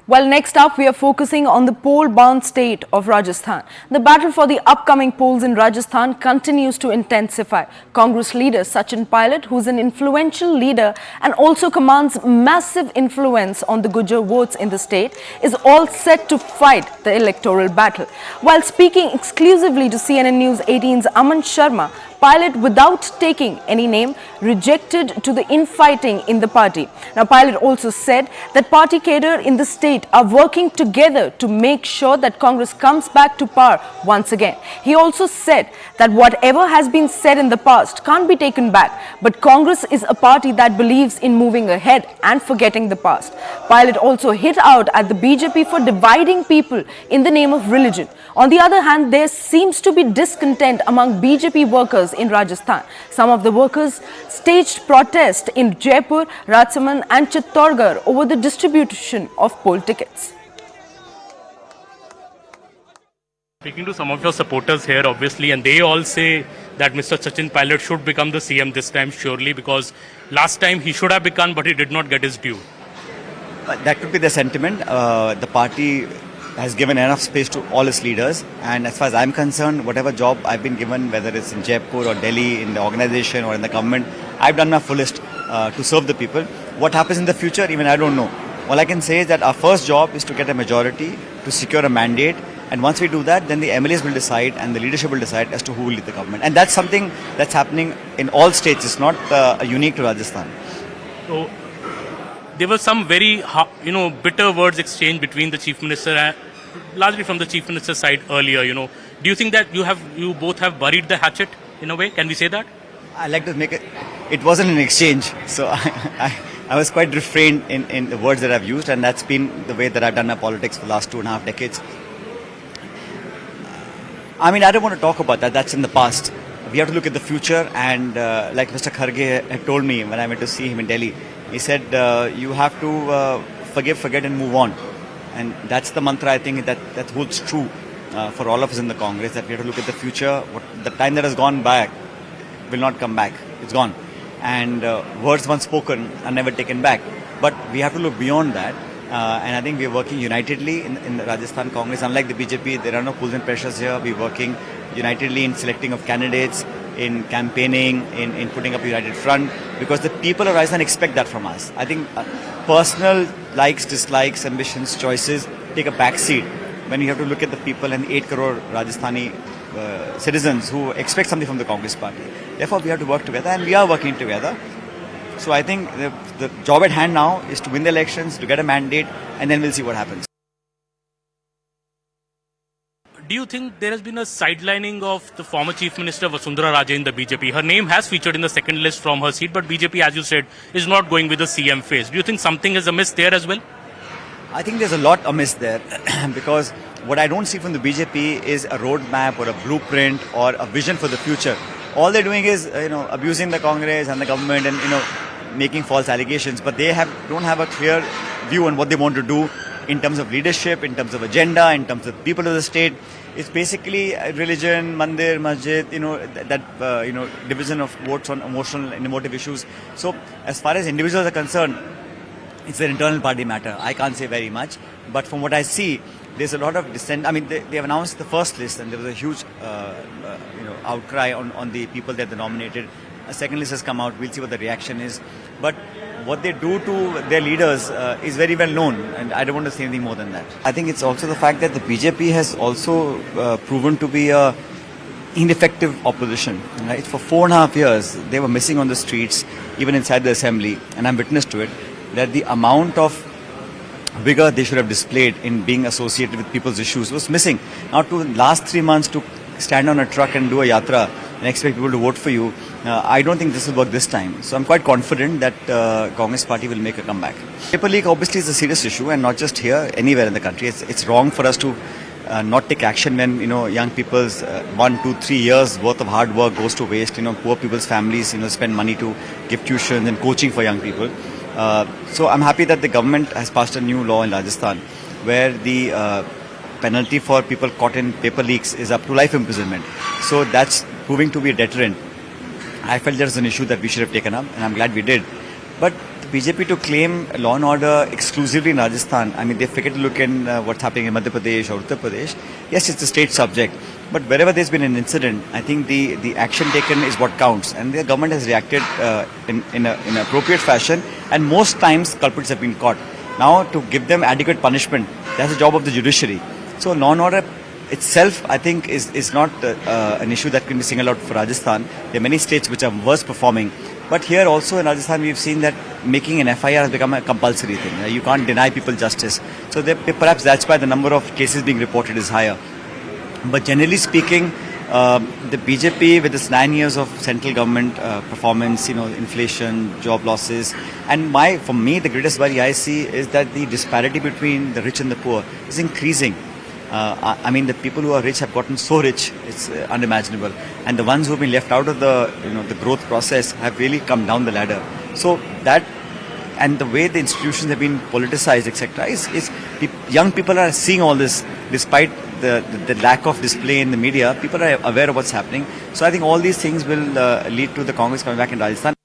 Well, next up, we are focusing on the poll-bound state of Rajasthan. The battle for the upcoming polls in Rajasthan continues to intensify. Congress leader Sachin Pilot, who's an influential leader and also commands massive influence on the Gujar votes in the state, is all set to fight the electoral battle. While speaking exclusively to CNN News 18's Aman Sharma, Pilot, without taking any name, rejected to the infighting in the party. Now, Pilot also said that party cadre in the state are working together to make sure that Congress comes back to power once again. He also said that whatever has been said in the past can't be taken back, but Congress is a party that believes in moving ahead and forgetting the past. Pilot also hit out at the BJP for dividing people in the name of religion. On the other hand, there seems to be discontent among BJP workers in Rajasthan. Some of the workers staged protest in Jaipur, Rajasthan and Chittorgarh over the distribution of poll tickets. Speaking to some of your supporters here, obviously, and they all say that Mr. Sachin Pilot should become the CM this time, surely, because last time he should have become, but he did not get his due. That could be the sentiment. The party has given enough space to all its leaders, and as far as I'm concerned, whatever job I've been given, whether it's in Jaipur or Delhi, in the organization or in the government, I've done my fullest to serve the people. What happens in the future, even I don't know. All I can say is that our first job is to get a majority, to secure a mandate, and once we do that, then the MLAs will decide and the leadership will decide as to who will lead the government. And that's something that's happening in all states. It's not unique to Rajasthan. So there were some very, bitter words exchanged between the Chief Minister and largely from the Chief Minister's side earlier, Do you think that you both have buried the hatchet in a way? Can we say that? I like to make it wasn't an exchange. So I was quite refrained in the words that I've used, and that's been the way that I've done my politics for the last 2.5 decades. I mean, I don't want to talk about that. That's in the past. We have to look at the future, and like Mr. Kharge had told me when I went to see him in Delhi, he said, you have to forgive, forget and move on. And that's the mantra, I think, that holds true for all of us in the Congress, that we have to look at the future. The time that has gone back will not come back. It's gone. And words once spoken are never taken back. But we have to look beyond that. And I think we are working unitedly in the Rajasthan Congress. Unlike the BJP, there are no pulls and pressures here. We're working unitedly in selecting of candidates, in campaigning, in putting up a united front, because the people of Rajasthan expect that from us. I think personal likes, dislikes, ambitions, choices take a back seat when you have to look at the people and 8 crore Rajasthani citizens who expect something from the Congress party. Therefore, we have to work together, and we are working together. So I think the job at hand now is to win the elections, to get a mandate, and then we'll see what happens. Do you think there has been a sidelining of the former Chief Minister Vasundhara Raje in the BJP? Her name has featured in the second list from her seat, but BJP, as you said, is not going with the CM phase. Do you think something is amiss there as well? I think there's a lot amiss there because what I don't see from the BJP is a roadmap or a blueprint or a vision for the future. All they're doing is, abusing the Congress and the government and, making false allegations, but they don't have a clear view on what they want to do in terms of leadership, in terms of agenda, in terms of people of the state. It's basically religion, mandir, masjid, division of votes on emotional and emotive issues. So as far as individuals are concerned, it's an internal party matter. I can't say very much, but from what I see, there's a lot of dissent. I mean, they have announced the first list, and there was a huge, outcry on the people that they nominated. A second list has come out. We'll see what the reaction is. But what they do to their leaders is very well known, and I don't want to say anything more than that. I think it's also the fact that the BJP has also proven to be a ineffective opposition. Right? For 4.5 years, they were missing on the streets, even inside the assembly, and I'm witness to it, that the amount of vigor they should have displayed in being associated with people's issues was missing. Now, to the last 3 months to stand on a truck and do a yatra and expect people to vote for you, I don't think this will work this time. So I'm quite confident that Congress party will make a comeback. Paper leak obviously is a serious issue, and not just here, anywhere in the country. It's wrong for us to not take action when young people's 1, 2, 3 years worth of hard work goes to waste. Poor people's families spend money to give tuition and coaching for young people. So I'm happy that the government has passed a new law in Rajasthan where the penalty for people caught in paper leaks is up to life imprisonment. So that's proving to be a deterrent. I felt there's an issue that we should have taken up, and I'm glad we did. But BJP to claim law and order exclusively in Rajasthan, I mean, they forget to look in what's happening in Madhya Pradesh or Uttar Pradesh. Yes, it's a state subject, but wherever there's been an incident, I think the action taken is what counts, and the government has reacted in an appropriate fashion, and most times culprits have been caught. Now, to give them adequate punishment, that's the job of the judiciary. So, law and order itself, I think, is not an issue that can be singled out for Rajasthan. There are many states which are worse performing. But here also in Rajasthan, we've seen that making an FIR has become a compulsory thing. You can't deny people justice. So perhaps that's why the number of cases being reported is higher. But generally speaking, the BJP with its 9 years of central government performance, inflation, job losses, and for me, the greatest worry I see is that the disparity between the rich and the poor is increasing. I mean, the people who are rich have gotten so rich, it's unimaginable. And the ones who have been left out of the growth process have really come down the ladder. So that, and the way the institutions have been politicized, etc., young people are seeing all this despite the lack of display in the media. People are aware of what's happening. So I think all these things will lead to the Congress coming back in Rajasthan.